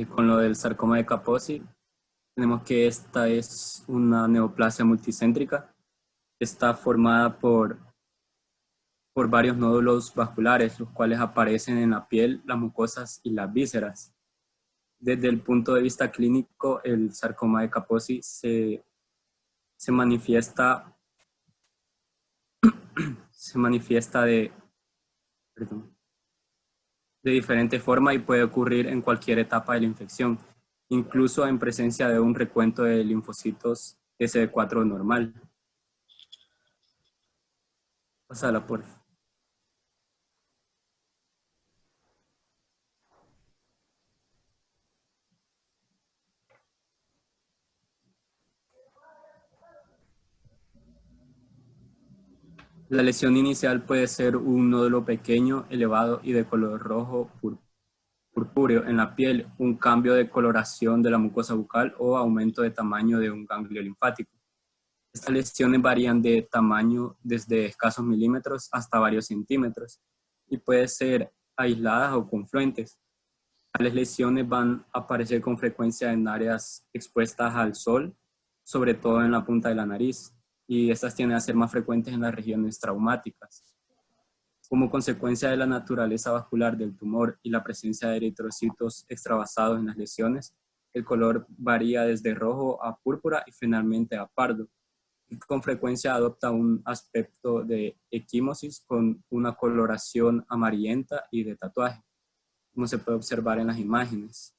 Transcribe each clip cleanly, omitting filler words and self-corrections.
Con lo del sarcoma de Kaposi, tenemos que esta es una neoplasia multicéntrica. Está formada por varios nódulos vasculares, los cuales aparecen en la piel, las mucosas y las vísceras. Desde el punto de vista clínico, el sarcoma de Kaposi se manifiesta, se manifiesta perdón, de diferente forma y puede ocurrir en cualquier etapa de la infección, incluso en presencia de un recuento de linfocitos SD4 normal. Pásala, por favor. La lesión inicial puede ser un nódulo pequeño, elevado y de color rojo purpúreo en la piel, un cambio de coloración de la mucosa bucal o aumento de tamaño de un ganglio linfático. Estas lesiones varían de tamaño desde escasos milímetros hasta varios centímetros y pueden ser aisladas o confluentes. Tales lesiones van a aparecer con frecuencia en áreas expuestas al sol, sobre todo en la punta de la nariz, y estas tienden a ser más frecuentes en las regiones traumáticas. Como consecuencia de la naturaleza vascular del tumor y la presencia de eritrocitos extravasados en las lesiones, el color varía desde rojo a púrpura y finalmente a pardo. Y con frecuencia adopta un aspecto de equimosis con una coloración amarillenta y de tatuaje, como se puede observar en las imágenes.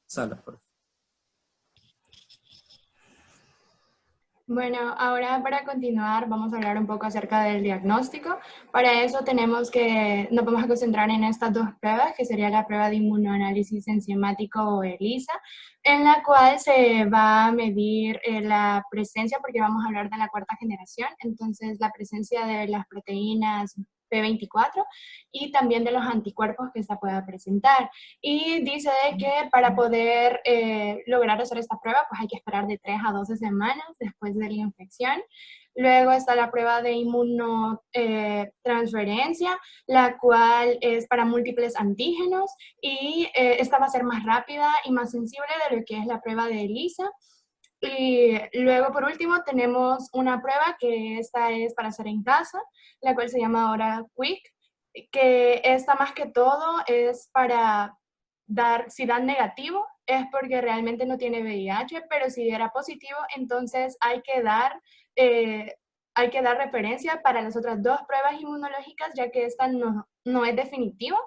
Sala, por favor. Bueno, ahora para continuar vamos a hablar un poco acerca del diagnóstico. Para eso nos vamos a concentrar en estas dos pruebas, que sería la prueba de inmunoanálisis enzimático o ELISA, en la cual se va a medir la presencia, porque vamos a hablar de la cuarta generación, entonces la presencia de las proteínas P24 y también de los anticuerpos que esta pueda presentar. Y dice de que para poder lograr hacer esta prueba, pues hay que esperar de 3 a 12 semanas después de la infección. Luego está la prueba de inmunotransferencia, la cual es para múltiples antígenos y esta va a ser más rápida y más sensible de lo que es la prueba de ELISA. Y luego, por último, tenemos una prueba que esta es para hacer en casa, la cual se llama ahora Quick, que esta más que todo es para dar, si dan negativo, es porque realmente no tiene VIH, pero si diera positivo, entonces eh, hay que dar referencia para las otras dos pruebas inmunológicas, ya que esta no es definitiva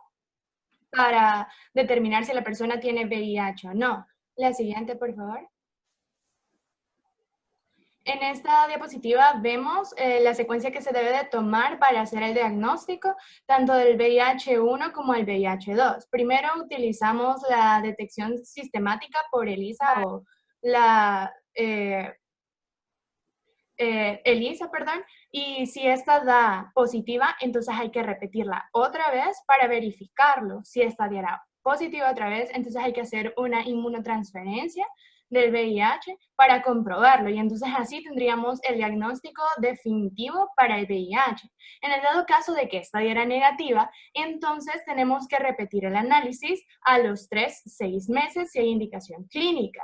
para determinar si la persona tiene VIH o no. La siguiente, por favor. En esta diapositiva vemos la secuencia que se debe de tomar para hacer el diagnóstico, tanto del VIH-1 como el VIH-2. Primero utilizamos la detección sistemática por ELISA o la ELISA, perdón, y si esta da positiva, entonces hay que repetirla otra vez para verificarlo. Si esta diera positiva otra vez, entonces hay que hacer una inmunotransferencia del VIH para comprobarlo y entonces así tendríamos el diagnóstico definitivo para el VIH. En el dado caso de que esta diera negativa, entonces tenemos que repetir el análisis a los 3-6 meses si hay indicación clínica.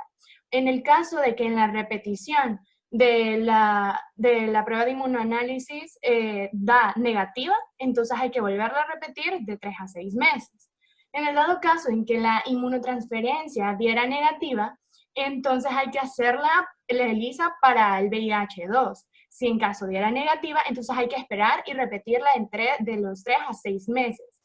En el caso de que en la repetición de la prueba de inmunoanálisis da negativa, entonces hay que volverla a repetir de 3 a 6 meses. En el dado caso en que la inmunotransferencia diera negativa, entonces hay que hacerla la ELISA para el VIH-2. Si en caso diera negativa, entonces hay que esperar y repetirla de los 3 a 6 meses.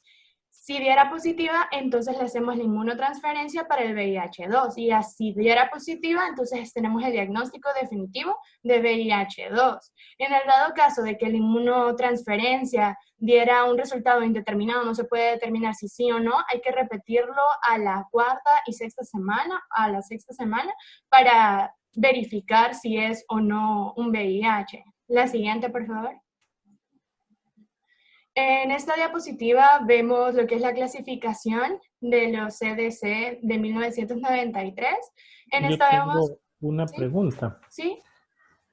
Si diera positiva, entonces le hacemos la inmunotransferencia para el VIH-2 y así diera positiva, entonces tenemos el diagnóstico definitivo de VIH-2. En el dado caso de que la inmunotransferencia diera un resultado indeterminado, no se puede determinar si sí o no, hay que repetirlo a la sexta semana para verificar si es o no un VIH. La siguiente, por favor. En esta diapositiva vemos lo que es la clasificación de los CDC de 1993. En Yo esta vemos, tengo una ¿sí? pregunta. ¿Sí?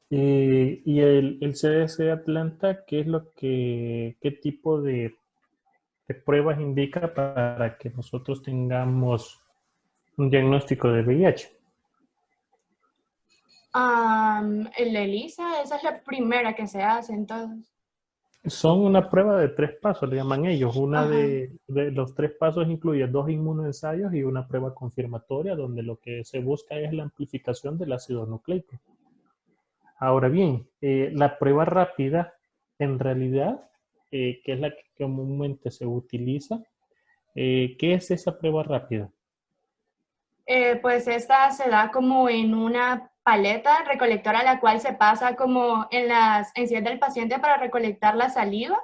¿Y el CDC Atlanta, qué tipo de pruebas indica para que nosotros tengamos Un diagnóstico de VIH. El ELISA, esa es la primera que se hace, entonces. Son una prueba de 3 pasos, le llaman ellos. Una Ajá. de los 3 pasos incluye 2 inmunoensayos y una prueba confirmatoria, donde lo que se busca es la amplificación del ácido nucleico. Ahora bien, la prueba rápida, en realidad, que es la que comúnmente se utiliza, ¿qué es esa prueba rápida? Pues esta se da como en una paleta recolectora a la cual se pasa como en las encías del paciente para recolectar la saliva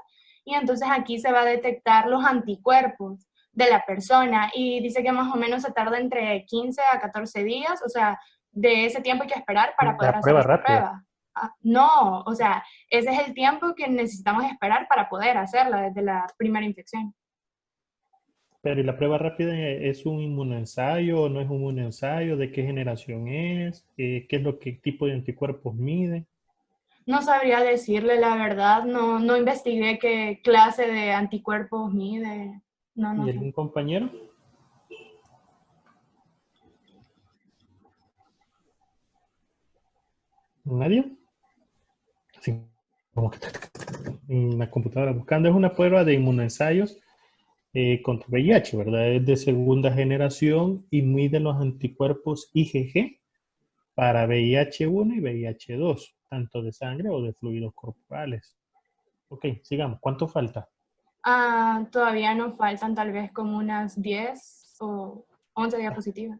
y entonces aquí se va a detectar los anticuerpos de la persona y dice que más o menos se tarda entre 15 a 14 días, o sea, de ese tiempo hay que esperar para poder La hacer prueba esta rápida. prueba. No, o sea, ese es el tiempo que necesitamos esperar para poder hacerla desde la primera infección. Pero ¿y la prueba rápida es un inmunoensayo o no es un inmunoensayo? ¿De qué generación es? ¿Qué es lo que tipo de anticuerpos mide? No sabría decirle la verdad, no investigué qué clase de anticuerpos mide, no ¿Y sé. algún compañero? ¿Nadie? Sí, como que en la computadora buscando. Es una prueba de inmunoensayos contra VIH, ¿verdad? Es de segunda generación y mide los anticuerpos IgG para VIH-1 y VIH-2, tanto de sangre o de fluidos corporales. Ok, sigamos. ¿Cuánto falta? Todavía nos faltan tal vez como unas 10 o 11 diapositivas.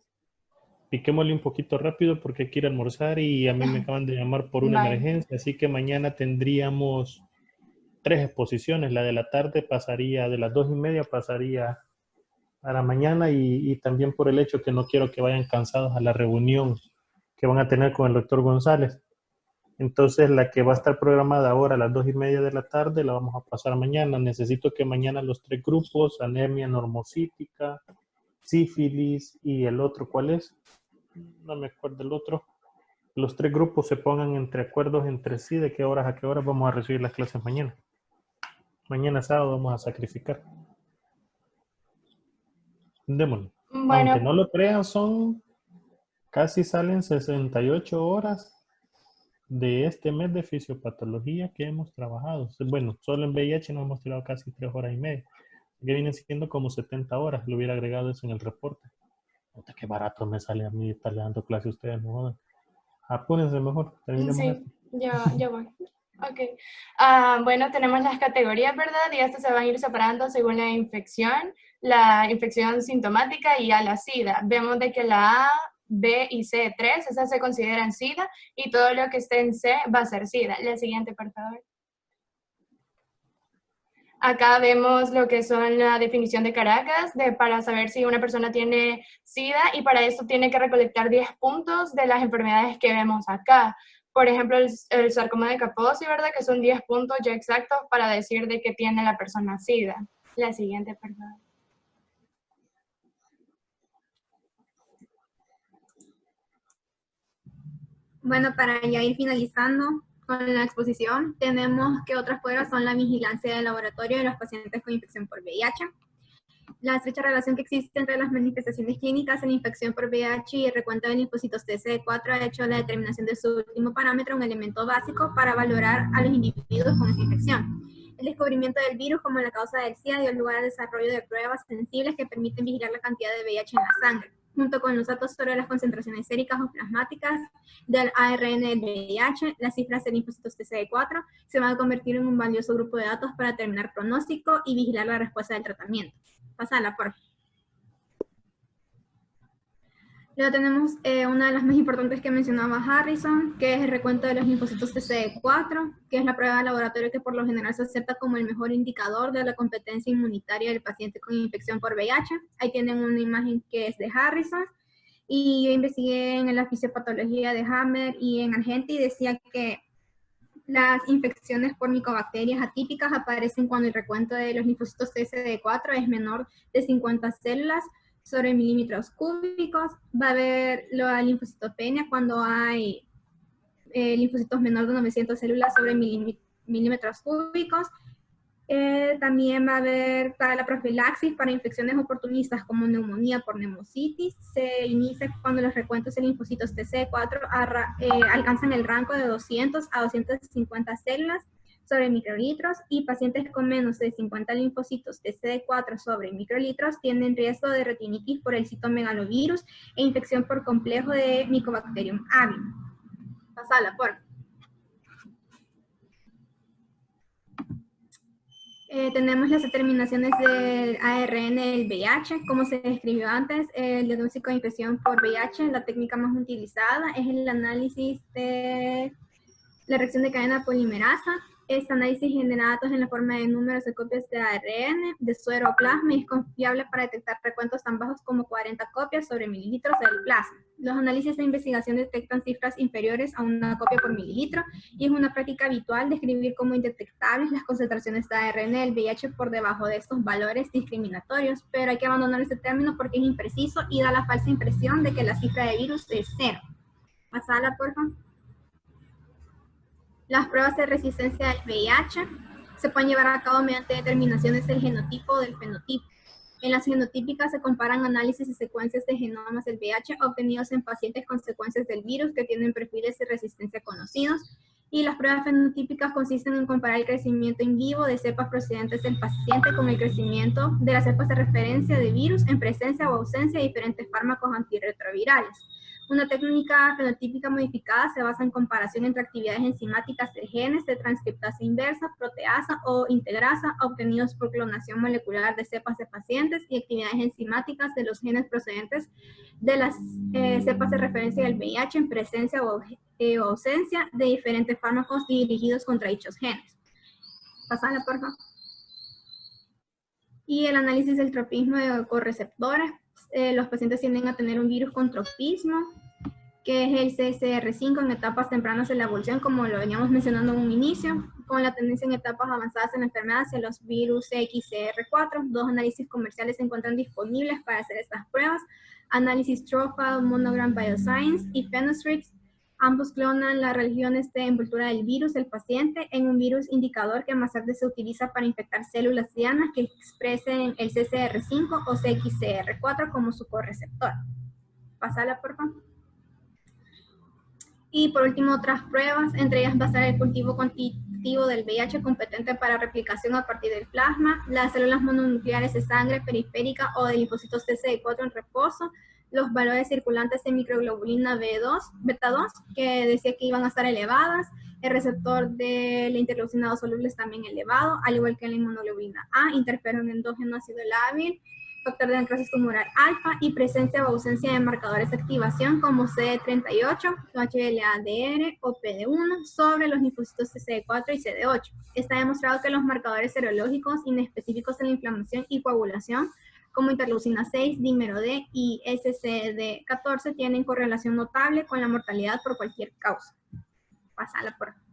Piquémosle un poquito rápido porque hay que ir a almorzar y a mí me acaban de llamar por una Vale. emergencia, así que mañana tendríamos 3 exposiciones. La de la tarde pasaría, de las 2:30 pasaría a la mañana y también por el hecho que no quiero que vayan cansados a la reunión que van a tener con el doctor González. Entonces la que va a estar programada ahora a las 2:30 de la tarde la vamos a pasar mañana. Necesito que mañana los 3 grupos, anemia normocítica, sífilis y el otro, ¿cuál es? No me acuerdo el otro. Los 3 grupos se pongan entre acuerdos entre sí de qué horas a qué horas vamos a recibir las clases mañana. Mañana sábado vamos a sacrificar. Démosle. Aunque Bueno, no lo crean, casi salen 68 horas de este mes de fisiopatología que hemos trabajado. Bueno, solo en VIH nos hemos tirado casi 3 horas y media. Que vienen siendo como 70 horas. Le hubiera agregado eso en el reporte. Puta, qué barato me sale a mí estarle dando clase a ustedes, no jodan. Apúrense mejor, terminemos sí, esto. ya voy. Ok. Bueno, tenemos las categorías, ¿verdad? Y estas se van a ir separando según la infección sintomática y a la SIDA. Vemos de que la A, B y C3, esas se consideran SIDA y todo lo que esté en C va a ser SIDA. La siguiente, por favor. Acá vemos lo que son la definición de Caracas para saber si una persona tiene SIDA y para esto tiene que recolectar 10 puntos de las enfermedades que vemos acá. Por ejemplo, el sarcoma de Kaposi, ¿verdad? Que son 10 puntos ya exactos para decir de que tiene la persona SIDA. La siguiente, por favor. Bueno, para ya ir finalizando con la exposición, tenemos que otras pruebas son la vigilancia del laboratorio de los pacientes con infección por VIH, la estrecha relación que existe entre las manifestaciones clínicas en la infección por VIH y el recuento de linfocitos TCD4 ha hecho la determinación de su último parámetro un elemento básico para valorar a los individuos con esta infección. El descubrimiento del virus como la causa del SIDA dio lugar al desarrollo de pruebas sensibles que permiten vigilar la cantidad de VIH en la sangre, junto con los datos sobre las concentraciones séricas o plasmáticas del ARN del VIH, las cifras de linfocitos TCD4 se van a convertir en un valioso grupo de datos para determinar pronóstico y vigilar la respuesta del tratamiento. Pasala, por favor. Luego tenemos una de las más importantes que mencionaba Harrison, que es el recuento de los linfocitos TCD4, que es la prueba de laboratorio que por lo general se acepta como el mejor indicador de la competencia inmunitaria del paciente con infección por VIH. Ahí tienen una imagen que es de Harrison. Y yo investigué en la fisiopatología de Hammer y en Argenti y decía que las infecciones por micobacterias atípicas aparecen cuando el recuento de los linfocitos TCD4 es menor de 50 células sobre milímetros cúbicos. Va a haber la linfocitopenia cuando hay linfocitos menor de 900 células sobre milímetros cúbicos. También va a haber para la profilaxis para infecciones oportunistas como neumonía por neumocitis. Se inicia cuando los recuentos de linfocitos TCD4 alcanzan el rango de 200 a 250 células sobre microlitros, y pacientes con menos de 50 linfocitos TCD4 sobre microlitros tienen riesgo de retinitis por el citomegalovirus e infección por complejo de Mycobacterium avium. Pasala, por favor. Tenemos las determinaciones del ARN del VIH, como se describió antes. El diagnóstico de infección por VIH, la técnica más utilizada es el análisis de la reacción de cadena polimerasa. Este análisis genera datos en la forma de números de copias de ARN, de suero o plasma, y es confiable para detectar recuentos tan bajos como 40 copias sobre mililitros del plasma. Los análisis de investigación detectan cifras inferiores a una copia por mililitro, y es una práctica habitual describir como indetectables las concentraciones de ARN del VIH por debajo de estos valores discriminatorios, pero hay que abandonar este término porque es impreciso y da la falsa impresión de que la cifra de virus es 0. Pasala, por favor. Las pruebas de resistencia del VIH se pueden llevar a cabo mediante determinaciones del genotipo o del fenotipo. En las genotípicas se comparan análisis de secuencias de genomas del VIH obtenidos en pacientes con secuencias del virus que tienen perfiles de resistencia conocidos, y las pruebas fenotípicas consisten en comparar el crecimiento in vivo de cepas procedentes del paciente con el crecimiento de las cepas de referencia de virus en presencia o ausencia de diferentes fármacos antirretrovirales. Una técnica fenotípica modificada se basa en comparación entre actividades enzimáticas de genes de transcriptasa inversa, proteasa o integrasa obtenidos por clonación molecular de cepas de pacientes, y actividades enzimáticas de los genes procedentes de las cepas de referencia del VIH en presencia o ausencia de diferentes fármacos dirigidos contra dichos genes. Pasala, por favor. Y el análisis del tropismo de correceptores. Los pacientes tienden a tener un virus con tropismo, que es el CCR5 en etapas tempranas de la evolución, como lo veníamos mencionando en un inicio, con la tendencia en etapas avanzadas en la enfermedad hacia los virus XCR4. Dos análisis comerciales se encuentran disponibles para hacer estas pruebas: Análisis Profile, Monogram Bioscience y Phenostrix. Ambos clonan las regiones de envoltura del virus del paciente en un virus indicador que más tarde se utiliza para infectar células dianas que expresen el CCR5 o CXCR4 como su correceptor. Pasala, por favor. Y por último, otras pruebas, entre ellas va a estar el cultivo cuantitativo del VIH competente para replicación a partir del plasma, las células mononucleares de sangre periférica o de linfocitos TCD4 en reposo, los valores circulantes de microglobulina beta 2, que decía que iban a estar elevadas, el receptor de la interleucina 2 soluble es también elevado, al igual que la inmunoglobulina A, interferón endógeno ácido lábil, factor de necrosis tumoral alfa, y presencia o ausencia de marcadores de activación como CD38, HLA-DR o PD1 sobre los linfocitos TCD4 y CD8. Está demostrado que los marcadores serológicos inespecíficos de la inflamación y coagulación, como interleucina 6, dímero D y SCD14, tienen correlación notable con la mortalidad por cualquier causa. Pasala, por favor.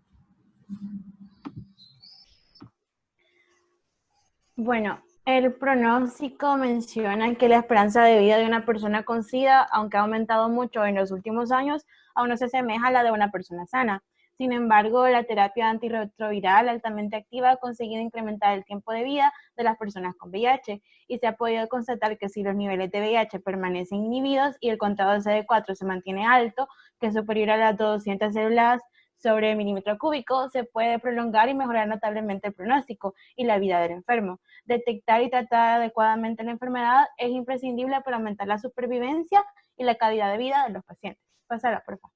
Bueno, el pronóstico menciona que la esperanza de vida de una persona con SIDA, aunque ha aumentado mucho en los últimos años, aún no se asemeja a la de una persona sana. Sin embargo, la terapia antirretroviral altamente activa ha conseguido incrementar el tiempo de vida de las personas con VIH, y se ha podido constatar que si los niveles de VIH permanecen inhibidos y el contado de CD4 se mantiene alto, que es superior a las 200 células sobre milímetro cúbico, se puede prolongar y mejorar notablemente el pronóstico y la vida del enfermo. Detectar y tratar adecuadamente la enfermedad es imprescindible para aumentar la supervivencia y la calidad de vida de los pacientes. Pásala, por favor.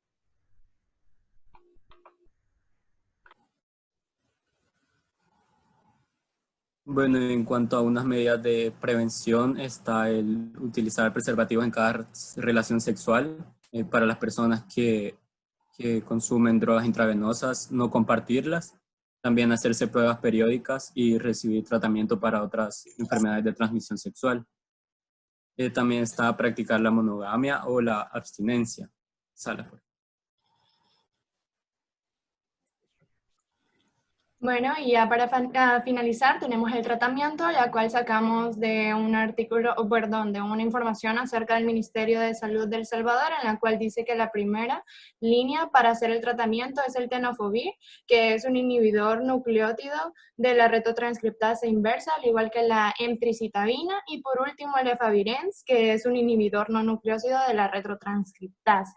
Bueno, en cuanto a unas medidas de prevención, está el utilizar preservativos en cada relación sexual. Para las personas que consumen drogas intravenosas, no compartirlas. También hacerse pruebas periódicas y recibir tratamiento para otras enfermedades de transmisión sexual. También está practicar la monogamia o la abstinencia. Sala. Bueno, y ya para finalizar tenemos el tratamiento, la cual sacamos de un artículo, o perdón, de una información acerca del Ministerio de Salud de El Salvador, en la cual dice que la primera línea para hacer el tratamiento es el tenofovir, que es un inhibidor nucleótido de la retrotranscriptasa inversa, al igual que la emtricitabina, y por último el efavirenz, que es un inhibidor no nucleótido de la retrotranscriptasa.